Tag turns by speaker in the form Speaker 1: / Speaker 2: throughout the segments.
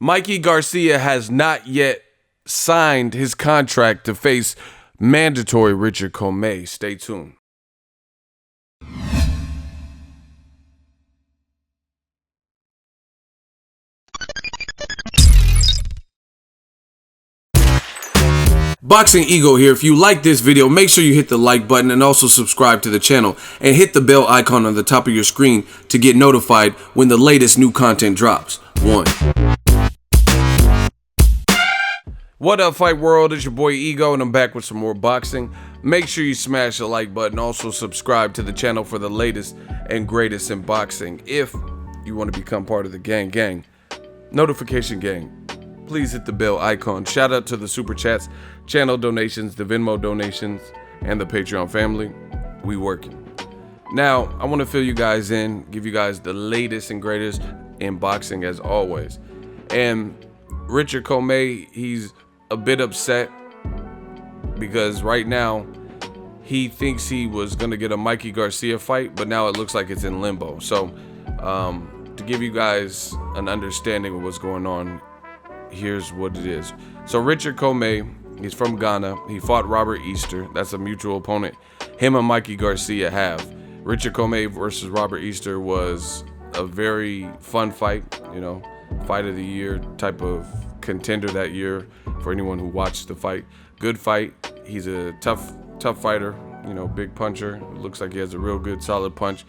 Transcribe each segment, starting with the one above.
Speaker 1: Mikey Garcia has not yet signed his contract to face mandatory Richard Commey. Stay tuned. Boxingego here. If you like this video, make sure you hit the like button and also subscribe to the channel and hit the bell icon on the top of your screen to get notified when the latest new content drops. What up, fight world? It's your boy Ego, and I'm back with some more boxing. Make sure you smash the like button. Also subscribe to the channel for the latest and greatest in boxing. If you want to become part of the gang, notification gang, please hit the bell icon. Shout out to the super chats, channel donations, the Venmo donations, and the Patreon family. We working. Now, I want to fill you guys in, give you guys the latest and greatest in boxing as always. And Richard Commey, he's a bit upset because right now he thinks he was going to get a Mikey Garcia fight, but now it looks like it's in limbo. So to give you guys an understanding of what's going on, here's what it is. So Richard Commey, he's from Ghana. He fought Robert Easter. That's a mutual opponent him and Mikey Garcia have. Richard Commey versus Robert Easter was a very fun fight, you know, fight of the year type of contender that year for anyone who watched the fight. Good fight. He's a tough fighter, you know, big puncher. Looks like he has a real good solid punch.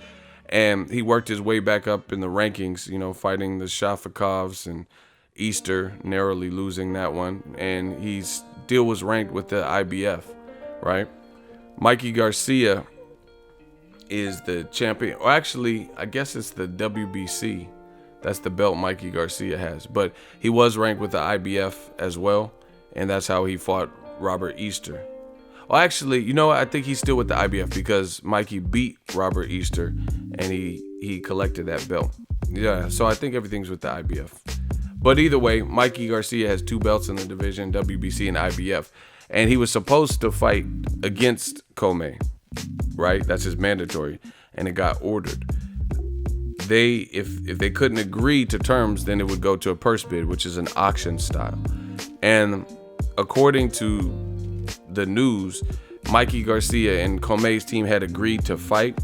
Speaker 1: And he worked his way back up in the rankings, you know, fighting the Shafakovs and Easter, narrowly losing that one, and he still was ranked with the IBF, right? Mikey Garcia is the champion, or actually, I guess it's the WBC. That's the belt Mikey Garcia has, but he was ranked with the IBF as well, and that's how he fought Robert Easter. Well, actually, you know what? I think he's still with the IBF because Mikey beat Robert Easter, and he collected that belt. Yeah, so I think everything's with the IBF. But either way, Mikey Garcia has 2 belts in the division, WBC and IBF. And he was supposed to fight against Commey, right? That's his mandatory. And it got ordered. If they couldn't agree to terms, then it would go to a purse bid, which is an auction style. And according to the news, Mikey Garcia and Commey's team had agreed to fight.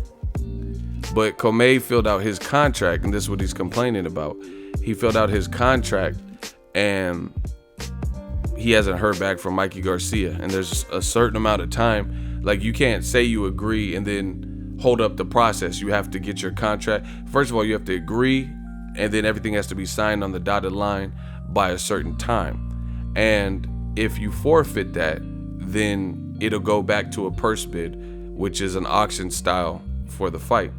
Speaker 1: But Commey filled out his contract, and this is what he's complaining about. He filled out his contract and he hasn't heard back from Mikey Garcia. And there's a certain amount of time, like you can't say you agree and then hold up the process. You have to get your contract. First of all, you have to agree, and then everything has to be signed on the dotted line by a certain time. And if you forfeit that, then it'll go back to a purse bid, which is an auction style for the fight.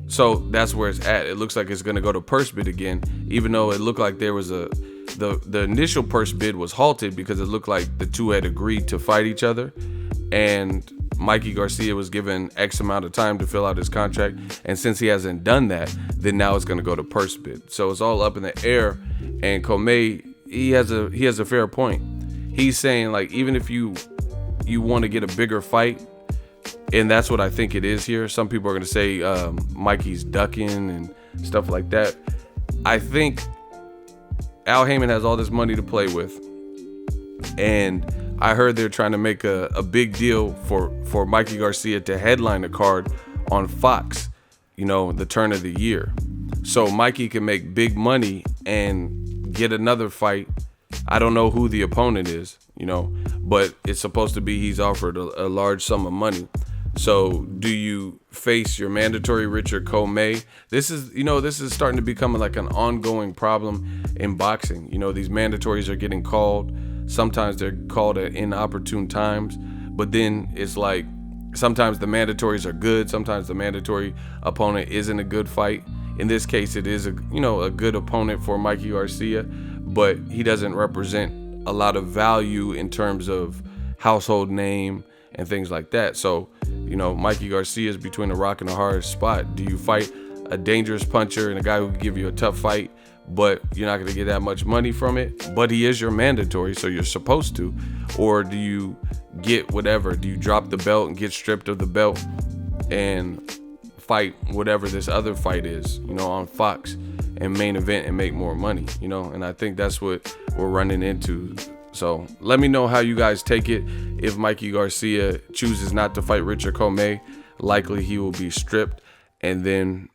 Speaker 1: So that's where it's at. It looks like it's going to go to purse bid again, even though it looked like there was the initial purse bid was halted because it looked like the two had agreed to fight each other, and Mikey Garcia was given X amount of time to fill out his contract, and since he hasn't done that, then now it's going to go to purse bid. So it's all up in the air, and Commey, he has a fair point. He's saying, like, even if you want to get a bigger fight, and that's what I think it is here. Some people are going to say Mikey's ducking and stuff like that. I think Al Heyman has all this money to play with, and I heard they're trying to make a big deal for Mikey Garcia to headline a card on Fox, you know, the turn of the year. So Mikey can make big money and get another fight. I don't know who the opponent is, you know, but it's supposed to be he's offered a large sum of money. So do you face your mandatory Richard Commey? This is starting to become like an ongoing problem in boxing. You know, these mandatories are getting called. Sometimes they're called at inopportune times, but then it's like sometimes the mandatories are good. Sometimes the mandatory opponent isn't a good fight. In this case, it is a good opponent for Mikey Garcia, but he doesn't represent a lot of value in terms of household name and things like that. So, you know, Mikey Garcia is between a rock and a hard spot. Do you fight a dangerous puncher and a guy who can give you a tough fight, but you're not going to get that much money from it, but he is your mandatory, so you're supposed to? Or do you get whatever? Do you drop the belt and get stripped of the belt and fight whatever this other fight is, you know, on Fox and main event and make more money, you know, and I think that's what we're running into. So let me know how you guys take it. If Mikey Garcia chooses not to fight Richard Commey, likely he will be stripped, and then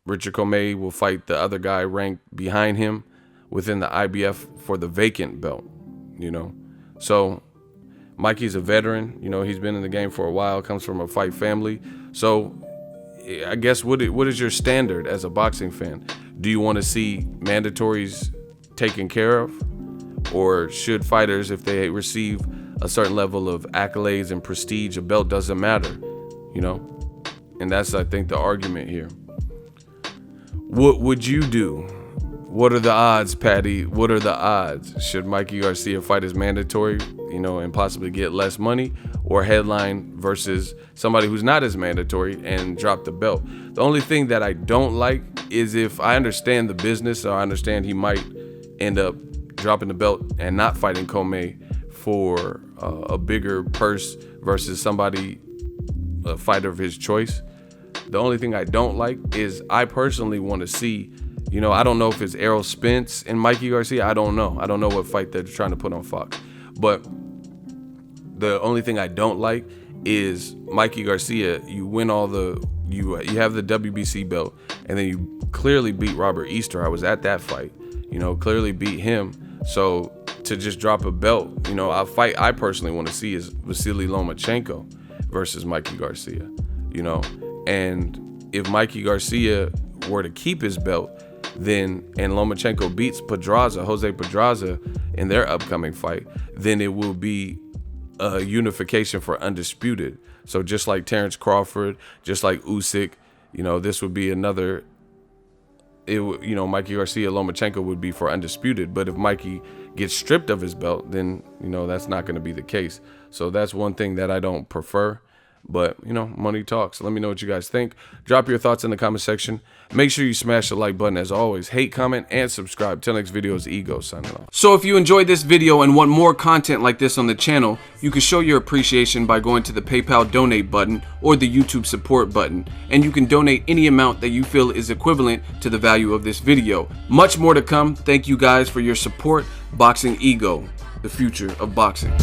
Speaker 1: Richard Commey will fight the other guy ranked behind him within the IBF for the vacant belt, you know. So Mikey's a veteran, you know, he's been in the game for a while, comes from a fight family. So I guess what is your standard as a boxing fan? Do you want to see mandatories taken care of? Or should fighters, if they receive a certain level of accolades and prestige, a belt doesn't matter, you know? And that's, I think, the argument here. What would you do? What are the odds, Patty? What are the odds? Should Mikey Garcia fight as mandatory, you know, and possibly get less money, or headline versus somebody who's not as mandatory and drop the belt? The only thing that I don't like is, if I understand the business, or I understand he might end up dropping the belt and not fighting Commey for a bigger purse versus somebody, a fighter of his choice. The only thing I don't like is, I personally want to see, you know, I don't know if it's Errol Spence and Mikey Garcia. I don't know what fight they're trying to put on Fox. But the only thing I don't like is Mikey Garcia, you win all the, you have the WBC belt, and then you clearly beat Robert Easter. I was at that fight, you know, clearly beat him. So to just drop a belt, you know, a fight I personally want to see is Vasily Lomachenko versus Mikey Garcia, you know. And if Mikey Garcia were to keep his belt, then, and Lomachenko beats Jose Pedraza in their upcoming fight, then it will be a unification for undisputed. So just like Terrence Crawford, just like Usyk, you know, this would be another, you know, Mikey Garcia, Lomachenko would be for undisputed. But if Mikey gets stripped of his belt, then, you know, that's not going to be the case. So that's one thing that I don't prefer. But, you know, money talks. Let me know what you guys think. Drop your thoughts in the comment section. Make sure you smash the like button as always. Hate, comment, and subscribe. Till next video is Ego signing off. So if you enjoyed this video and want more content like this on the channel, you can show your appreciation by going to the PayPal donate button or the YouTube support button. And you can donate any amount that you feel is equivalent to the value of this video. Much more to come. Thank you guys for your support. Boxingego, the future of boxing.